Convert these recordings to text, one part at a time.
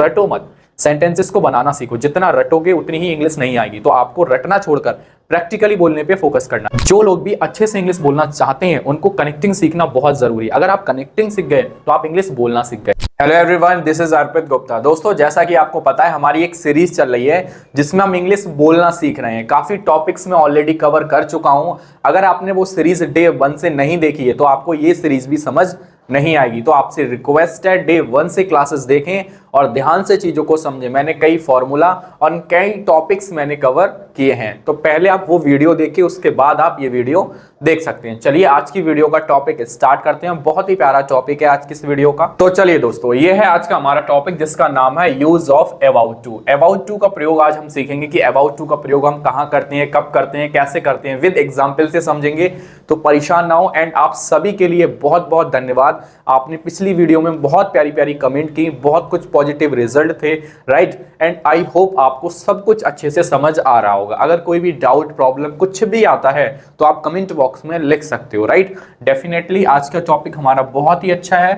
रटो मत, सेंटेंसेस को बनाना सीखो। जितना रटोगे उतनी ही इंग्लिश नहीं आएगी। तो आपको रटना छोड़कर प्रैक्टिकली बोलने पे फोकस करना। जो लोग भी अच्छे से इंग्लिश बोलना चाहते हैं उनको कनेक्टिंग सीखना बहुत जरूरी है। अगर आप कनेक्टिंग सीख गए तो आप इंग्लिश बोलना सीख गए। हेलो एवरीवन, दिस इज अर्पित गुप्ता। दोस्तों, जैसा कि आपको पता है हमारी एक सीरीज चल रही है जिसमें हम इंग्लिश बोलना सीख रहे हैं। काफी टॉपिक्स में ऑलरेडी कवर कर चुका हूं। अगर आपने वो सीरीज डे 1 से नहीं देखी है तो आपको ये सीरीज भी समझ नहीं आएगी। तो आपसे रिक्वेस्ट है डे 1 से क्लासेस देखें और ध्यान से चीजों को समझें। मैंने कई फॉर्मूला और कई टॉपिक्स मैंने कवर किए हैं। तो पहले आप वो वीडियो देखिए, उसके बाद आप ये वीडियो देख सकते हैं। चलिए आज की वीडियो का टॉपिक स्टार्ट करते हैं। बहुत ही प्यारा टॉपिक है आज की इस वीडियो का। तो चलिए दोस्तों, ये है आज का हमारा टॉपिक जिसका नाम है use of about to. About to का प्रयोग आज हम सीखेंगे कि अबाउट टू का प्रयोग हम कहाँ करते हैं, कब करते हैं, कैसे करते हैं, विद एग्जाम्पल से समझेंगे। तो परेशान ना हो। एंड आप सभी के लिए बहुत बहुत धन्यवाद। आपने पिछली वीडियो में बहुत प्यारी प्यारी कमेंट की, बहुत कुछ पॉजिटिव रिजल्ट थे, राइट। एंड आई होप आपको सब कुछ अच्छे से समझ आ रहा होगा। अगर कोई भी डाउट, प्रॉब्लम कुछ भी आता है तो आप कमेंट बॉक्स में लिख सकते हो, राइट। डेफिनेटली आज का टॉपिक हमारा बहुत ही अच्छा है।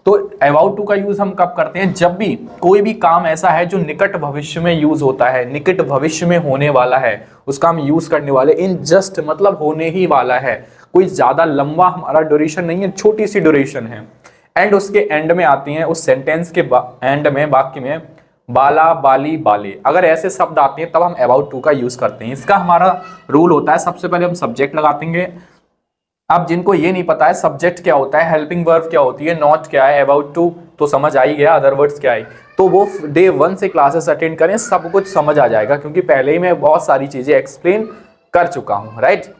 तो अबाउट टू का यूज हम कब करते हैं? जब भी कोई भी काम ऐसा है जो निकट भविष्य में यूज होता है, निकट भविष्य में होने वाला है, उसका हम यूज करने वाले। इन जस्ट मतलब होने ही वाला है, कोई ज्यादा लंबा हमारा ड्यूरेशन नहीं है, छोटी सी ड्यूरेशन है। एंड उसके एंड में आती हैं, उस सेंटेंस के एंड में, वाक्य में बाला, बाली, बाले, अगर ऐसे शब्द आते हैं तब हम अबाउट टू का यूज करते हैं। इसका हमारा रूल होता है, सबसे पहले हम सब्जेक्ट लगा देंगे। अब जिनको ये नहीं पता है सब्जेक्ट क्या होता है, हेल्पिंग वर्ब क्या होती है, नॉट क्या है, अबाउट टू तो समझ आ ही गया, अदर वर्ड्स क्या है, तो वो डे 1 से क्लासेस अटेंड करें, सब कुछ समझ आ जाएगा। क्योंकि पहले ही मैं बहुत सारी चीजें एक्सप्लेन कर चुका हूँ, राइट।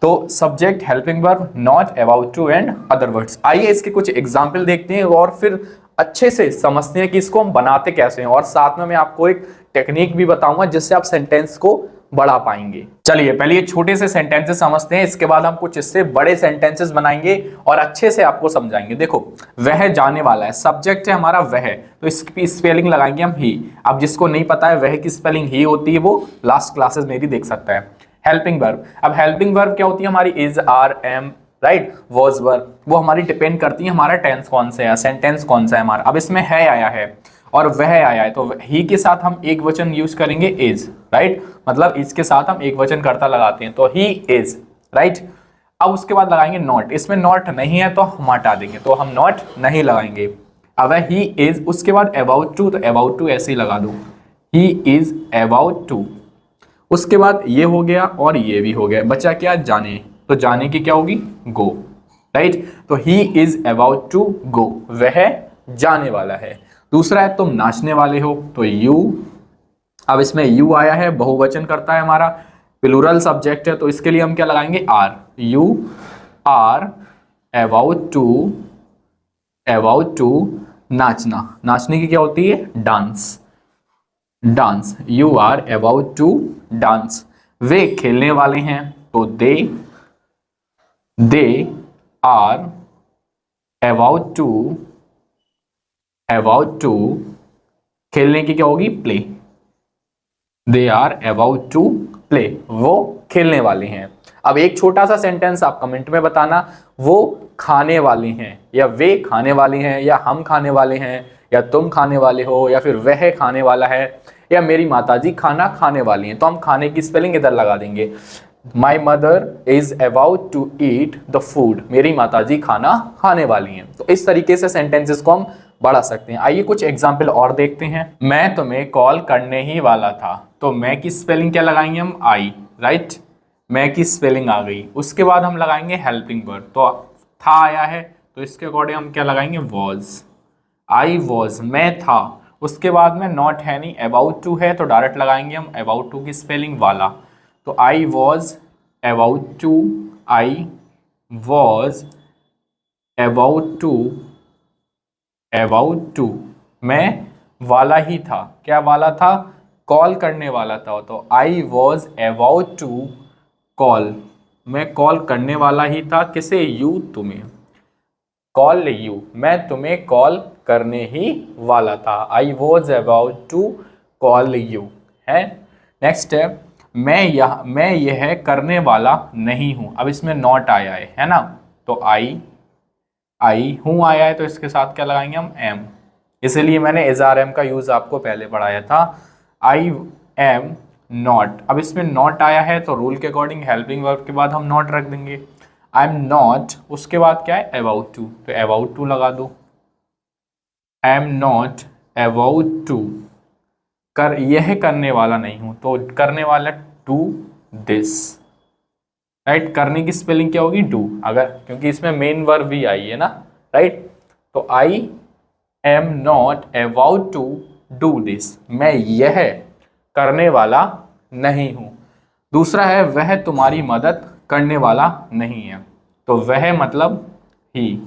तो subject, helping verb, not, about to and other words. आइए इसके कुछ एग्जाम्पल देखते हैं और फिर अच्छे से समझते हैं कि इसको हम बनाते कैसे हैं। और साथ में मैं आपको एक टेक्निक भी बताऊंगा जिससे आप सेंटेंस को बढ़ा पाएंगे। चलिए पहले ये छोटे से सेंटेंसेस समझते हैं, इसके बाद हम कुछ इससे बड़े सेंटेंसेस बनाएंगे और अच्छे से आपको समझाएंगे। देखो, वह जाने वाला है, सब्जेक्ट है हमारा वह, तो इसकी स्पेलिंग लगाएंगे हम ही। अब जिसको नहीं पता है वह की स्पेलिंग ही होती है, वो लास्ट क्लासेस में भी देख सकता है। हेल्पिंग वर्ब, अब हेल्पिंग वर्ब क्या होती है हमारी? Is, are, am, right, was verb. वो हमारी डिपेंड करती है हमारा टेंस कौन सा है, सेंटेंस कौन सा है हमारा। अब इसमें है आया है और वह आया है, तो ही के साथ हम एक वचन यूज करेंगे इज, राइट। मतलब इसके साथ हम एक वचन कर्ता लगाते हैं, तो ही इज, राइट। अब उसके बाद लगाएंगे नॉट। इसमें नॉट नहीं है तो हम हटा देंगे, तो हम नॉट नहीं लगाएंगे। अब ही इज, उसके बाद अबाउट टू, तो अबाउट टू ऐसे ही लगा दो, ही इज अबाउट टू। उसके बाद ये हो गया और ये भी हो गया, बचा क्या? जाने, तो जाने की क्या होगी? Go, right. तो he is about to go, वह जाने वाला है। दूसरा है तुम नाचने वाले हो, तो यू। अब इसमें यू आया है, बहुवचन करता है हमारा, प्लूरल सब्जेक्ट है, तो इसके लिए हम क्या लगाएंगे? R. You are about to नाचना। नाचने की क्या होती है? Dance, dance. You are about to dance. वे खेलने वाले हैं, तो दे आर अबाउट टू खेलने की क्या होगी? Play. They are about to play, वो खेलने वाले हैं। अब एक छोटा सा सेंटेंस आप कमेंट में बताना, वो खाने वाले हैं, या वे खाने वाले हैं, या हम खाने वाले हैं, या तुम खाने वाले हो, या फिर वह खाने वाला है, या मेरी माताजी खाना खाने वाली हैं। तो हम खाने की स्पेलिंग इधर लगा देंगे, my mother is about to eat the food, मेरी माताजी खाना खाने वाली हैं। तो इस तरीके से सेंटेंसेस को हम बढ़ा सकते हैं। आइए कुछ एग्जाम्पल और देखते हैं। मैं तुम्हें कॉल करने ही वाला था, तो मैं की स्पेलिंग क्या लगाएंगे हम? आई, राइट। मैं की स्पेलिंग आ गई। उसके बाद हम लगाएंगे हेल्पिंग वर्ब, तो था आया है, तो इसके अकॉर्डिंग हम क्या लगाएंगे? वॉज। आई वॉज, मैं था। उसके बाद में नॉट है नहीं, अबाउट टू है, तो डायरेक्ट लगाएंगे हम अबाउट टू की स्पेलिंग वाला, तो I was about to, I was about to, मैं वाला ही था। क्या वाला था? कॉल करने वाला था, तो I was about to call, मैं कॉल करने वाला ही था। किसे? यू, तुम्हें। कॉल यू, मैं तुम्हें कॉल करने ही वाला था। I was about to call you, है। नेक्स्ट है मैं यह करने वाला नहीं हूं। अब इसमें नॉट आया है ना, तो आई हूं आया है, तो इसके साथ क्या लगाएंगे हम? एम। इसीलिए मैंने इज आर एम का यूज आपको पहले पढ़ाया था। आई एम नॉट, अब इसमें नॉट आया है तो रूल के अकॉर्डिंग हेल्पिंग वर्ब के बाद हम नॉट रख देंगे। आई एम नॉट, उसके बाद क्या है अबाउट टू, तो अबाउट टू लगा दो। I am not about to, कर यह करने वाला नहीं हूं, तो करने वाला टू दिस, राइट। करने की स्पेलिंग क्या होगी डू, अगर क्योंकि इसमें मेन वर्ब भी आई है ना, राइट। तो I am not about to do this, मैं यह करने वाला नहीं हूं। दूसरा है वह तुम्हारी मदद करने वाला नहीं है, तो वह मतलब ही,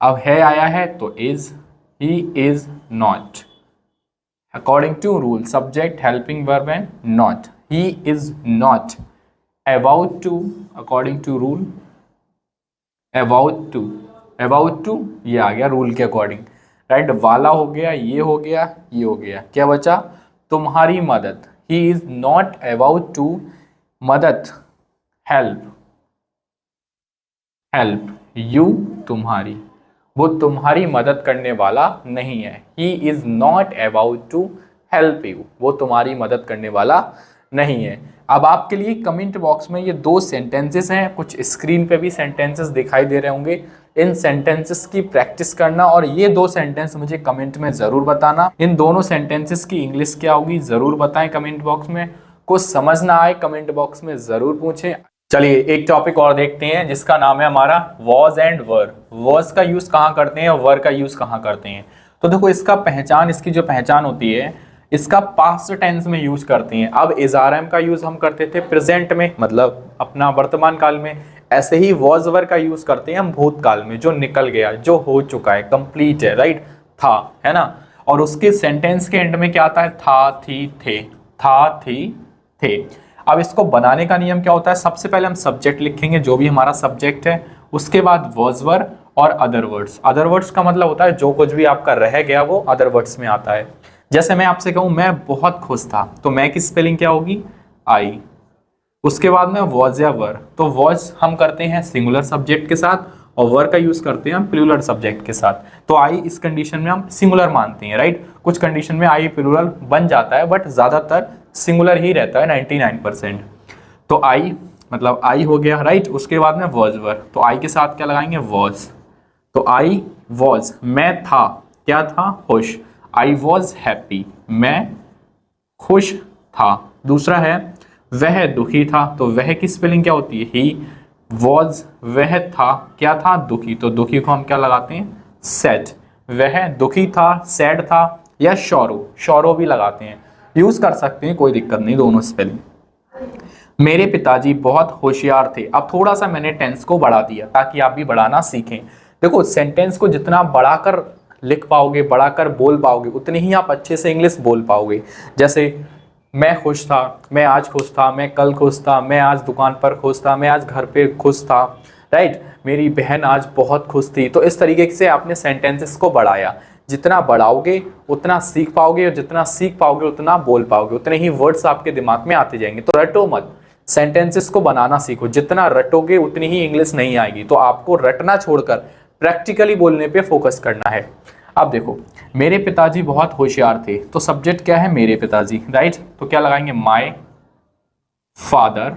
अब है आया है तो is, he is not. According to rule subject helping verb and not, he is not about to, according to rule about to, about to ये आ गया रूल के अकॉर्डिंग, राइट। वाला हो गया, ये हो गया, ये हो गया, क्या बचा तुम्हारी मदद। He is not about to मदद, हेल्प, हेल्प यू तुम्हारी, वो तुम्हारी मदद करने वाला नहीं है। He is not about to help you, वो तुम्हारी मदद करने वाला नहीं है। अब आपके लिए कमेंट बॉक्स में ये दो सेंटेंसेस हैं, कुछ स्क्रीन पे भी सेंटेंसेस दिखाई दे रहे होंगे, इन सेंटेंसेस की प्रैक्टिस करना और ये दो सेंटेंस मुझे कमेंट में ज़रूर बताना। इन दोनों सेंटेंसेस की इंग्लिश क्या होगी ज़रूर बताएं कमेंट बॉक्स में। कुछ समझ ना आए कमेंट बॉक्स में ज़रूर पूछें। चलिए एक टॉपिक और देखते हैं जिसका नाम है हमारा वॉज एंड वर। वॉज का यूज़ कहाँ करते हैं और वर का यूज़ कहाँ करते हैं। तो देखो इसका पहचान, इसकी जो पहचान होती है, इसका पास्ट टेंस में यूज करते हैं। अब इज आर एम का यूज हम करते थे प्रेजेंट में, मतलब अपना वर्तमान काल में, ऐसे ही वॉज वर का यूज करते हैं हम भूतकाल में, जो निकल गया, जो हो चुका है, कंप्लीट है, राइट, था, है ना। और उसके सेंटेंस के एंड में क्या आता है, था, थी, थे, था, थी, थे। अब इसको बनाने का नियम क्या होता है, सबसे पहले हम सब्जेक्ट लिखेंगे, जो भी हमारा सब्जेक्ट है, उसके बाद वॉज वर और अदर वर्ड्स। अदर वर्ड्स का मतलब होता है जो कुछ भी आपका रह गया वो अदर वर्ड्स में आता है। जैसे मैं आपसे कहूं मैं बहुत खुश था, तो मैं की स्पेलिंग क्या होगी, आई। उसके बाद में वॉज या वर, तो वॉज हम करते हैं सिंगुलर सब्जेक्ट के साथ और वर का यूज करते हैं हम प्लूरल सब्जेक्ट के साथ। तो आई इस कंडीशन में हम सिंगुलर मानते हैं, राइट। कुछ कंडीशन में आई प्लूरल बन जाता है बट ज्यादातर सिंगुलर ही रहता है 99%। तो आई मतलब आई हो गया, राइट। उसके बाद में वॉज वर, तो आई के साथ क्या लगाएंगे, वॉज। तो आई वॉज, मैं था, क्या था, खुश। आई वॉज हैप्पी, मैं खुश था। दूसरा है वह दुखी था, तो वह की स्पेलिंग क्या होती है, ही वॉज, वह था, क्या था, दुखी, तो दुखी को हम क्या लगाते हैं, सैड। वह दुखी था, सैड था, या शौरो, शौरो भी लगाते हैं, यूज कर सकते हैं, कोई दिक्कत नहीं, दोनों स्पेलिंग। मेरे पिताजी बहुत होशियार थे। अब थोड़ा सा मैंने टेंस को बढ़ा दिया ताकि आप भी बढ़ाना सीखें। देखो सेंटेंस को जितना बढ़ाकर लिख पाओगे, बढ़ाकर बोल पाओगे, उतनी ही आप अच्छे से इंग्लिश बोल पाओगे। जैसे मैं खुश था, मैं आज खुश था, मैं कल खुश था, मैं आज दुकान पर खुश था, मैं आज घर पे खुश था, राइट। मेरी बहन आज बहुत खुश थी। तो इस तरीके से आपने सेंटेंसेस को बढ़ाया। जितना बढ़ाओगे उतना सीख पाओगे और जितना सीख पाओगे उतना बोल पाओगे, उतने ही वर्ड्स आपके दिमाग में आते जाएंगे। तो रटो मत, सेंटेंसेस को बनाना सीखो। जितना रटोगे उतनी ही इंग्लिश नहीं आएगी। तो आपको रटना छोड़कर प्रैक्टिकली बोलने पे फोकस करना है। अब देखो मेरे पिताजी बहुत होशियार थे, तो सब्जेक्ट क्या है, मेरे पिताजी, राइट। तो क्या लगाएंगे, माय फादर,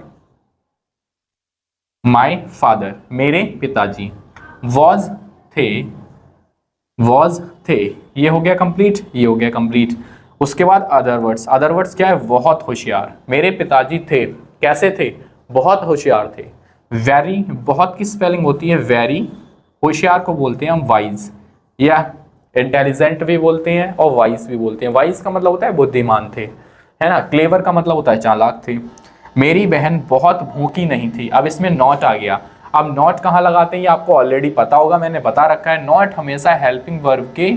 माय फादर, मेरे पिताजी। वॉज थे, वॉज थे, ये हो गया कंप्लीट, ये हो गया कंप्लीट। उसके बाद अदर वर्ड्स, अदर वर्ड्स क्या है, बहुत होशियार। मेरे पिताजी थे, कैसे थे, बहुत होशियार थे। वेरी, बहुत की स्पेलिंग होती है वेरी, होशियार को बोलते हैं हम वाइज, या इंटेलिजेंट भी बोलते हैं और वाइज भी बोलते हैं। वाइज का मतलब होता है बुद्धिमान थे, है ना। क्लेवर का मतलब होता है चालाक थे। मेरी बहन बहुत भूखी नहीं थी। अब इसमें नॉट आ गया। अब नॉट कहाँ लगाते हैं ये आपको ऑलरेडी पता होगा, मैंने बता रखा है। नॉट हमेशा हेल्पिंग वर्ब के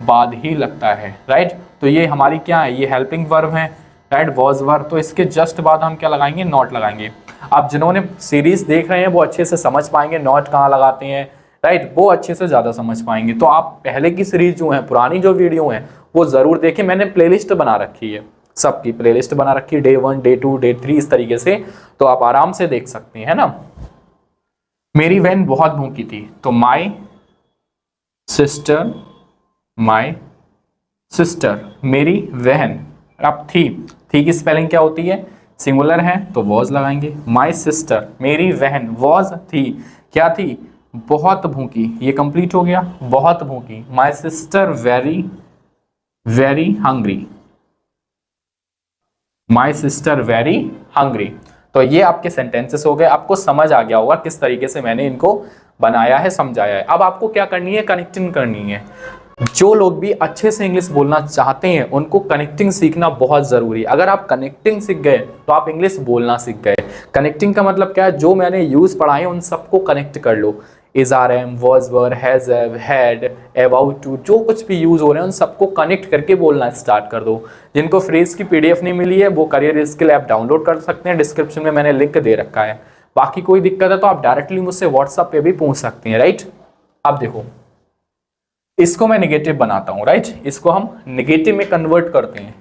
बाद ही लगता है, राइट। तो ये हमारी क्या है, ये हेल्पिंग वर्ब है, राइट, वॉज वर्ब। तो इसके जस्ट बाद हम क्या लगाएंगे, नॉट लगाएंगे। अब जिन्होंने सीरीज देख रहे हैं वो अच्छे से समझ पाएंगे नॉट कहाँ लगाते हैं, राइट, वो अच्छे से ज़्यादा समझ पाएंगे। तो आप पहले की सीरीज जो है, पुरानी जो वीडियो है वो ज़रूर देखें। मैंने प्लेलिस्ट बना रखी है, सबकी प्लेलिस्ट बना रखी है, डे 1, डे 2, डे 3 इस तरीके से, तो आप आराम से देख सकते हैं, है ना। मेरी बहन बहुत भूखी थी, तो माई सिस्टर, माई सिस्टर मेरी बहन। अब थी की स्पेलिंग क्या होती है, सिंगुलर है तो वॉज लगाएंगे। माई सिस्टर मेरी बहन वॉज थी, क्या थी, बहुत भूखी। ये कंप्लीट हो गया, बहुत भूखी। My sister very very hungry, my sister very hungry. तो ये आपके सेंटेंसेस हो गए। आपको समझ आ गया होगा किस तरीके से मैंने इनको बनाया है, समझाया है। अब आपको क्या करनी है, कनेक्टिंग करनी है। जो लोग भी अच्छे से इंग्लिश बोलना चाहते हैं उनको कनेक्टिंग सीखना बहुत जरूरी है। अगर आप कनेक्टिंग सीख गए तो आप इंग्लिश बोलना सीख गए। कनेक्टिंग का मतलब क्या है, जो मैंने यूज पढ़ाए उन सबको कनेक्ट कर लो। Is, are, am, was, were, has, had, about to, जो कुछ भी यूज हो रहे हैं उन सबको कनेक्ट करके बोलना स्टार्ट कर दो। जिनको फ्रेज की पीडीएफ नहीं मिली है वो करियर स्किल ऐप डाउनलोड कर सकते हैं, डिस्क्रिप्शन में मैंने लिंक दे रखा है। बाकी कोई दिक्कत है तो आप डायरेक्टली मुझसे व्हाट्सएप पे भी पूछ सकते हैं, राइट। अब देखो, इसको मैं नेगेटिव बनाता हूं, राइट। इसको हम नेगेटिव में कन्वर्ट करते हैं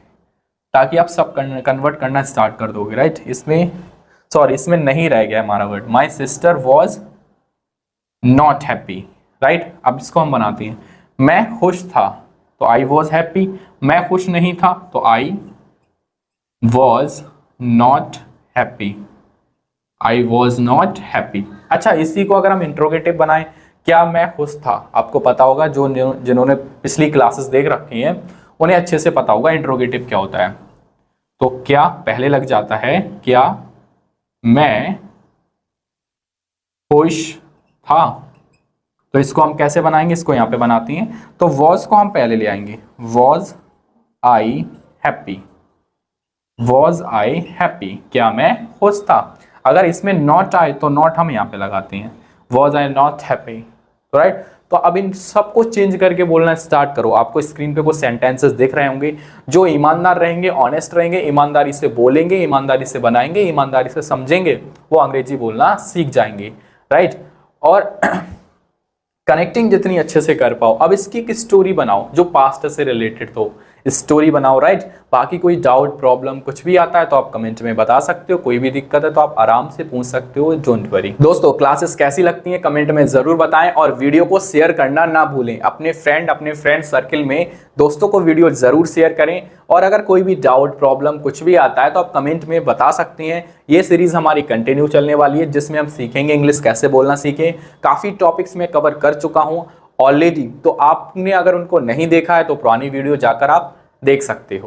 ताकि आप सब कन्वर्ट करना स्टार्ट कर दोगे, राइट। इसमें सॉरी, इसमें नहीं रह गया हमारा word. My sister was not happy, right. अब इसको हम बनाते हैं, मैं खुश था तो आई वॉज हैप्पी, मैं खुश नहीं था तो I was not happy, I was not happy. अच्छा, इसी को अगर हम इंट्रोगेटिव बनाएं, क्या मैं खुश था, आपको पता होगा, जो जिन्होंने पिछली क्लासेस देख रखी हैं उन्हें अच्छे से पता होगा इंट्रोगेटिव क्या होता है। तो क्या पहले लग जाता है, क्या मैं खुश था। तो इसको हम कैसे बनाएंगे, इसको यहां पे बनाते हैं। तो वॉज को हम पहले ले आएंगे, was I happy, was I happy, क्या मैं खुश था। अगर इसमें नॉट आए तो नॉट हम यहाँ पे लगाते हैं, was I not happy, right. तो अब इन सबको चेंज करके बोलना स्टार्ट करो। आपको स्क्रीन पे कुछ सेंटेंसेस दिख रहे होंगे। जो ईमानदार रहेंगे, ऑनेस्ट रहेंगे, ईमानदारी से बोलेंगे, ईमानदारी से बनाएंगे, ईमानदारी से समझेंगे, वो अंग्रेजी बोलना सीख जाएंगे, राइट। और कनेक्टिंग जितनी अच्छे से कर पाओ। अब इसकी एक स्टोरी बनाओ जो पास्ट से रिलेटेड हो, स्टोरी बनाओ, राइट। बाकी कोई डाउट, प्रॉब्लम कुछ भी आता है तो आप कमेंट में बता सकते हो। कोई भी दिक्कत है तो आप आराम से पूछ सकते हो, डोंट वरी। दोस्तों, क्लासेस कैसी लगती हैं कमेंट में जरूर बताएं और वीडियो को शेयर करना ना भूलें। अपने फ्रेंड सर्किल में दोस्तों को वीडियो जरूर शेयर करें। और अगर कोई भी डाउट, प्रॉब्लम कुछ भी आता है तो आप कमेंट में बता सकते हैं। ये सीरीज हमारी कंटिन्यू चलने वाली है जिसमें हम सीखेंगे इंग्लिश कैसे बोलना सीखें। काफी टॉपिक्स में कवर कर चुका हूं ऑलरेडी, तो आपने अगर उनको नहीं देखा है तो पुरानी वीडियो जाकर आप देख सकते हो।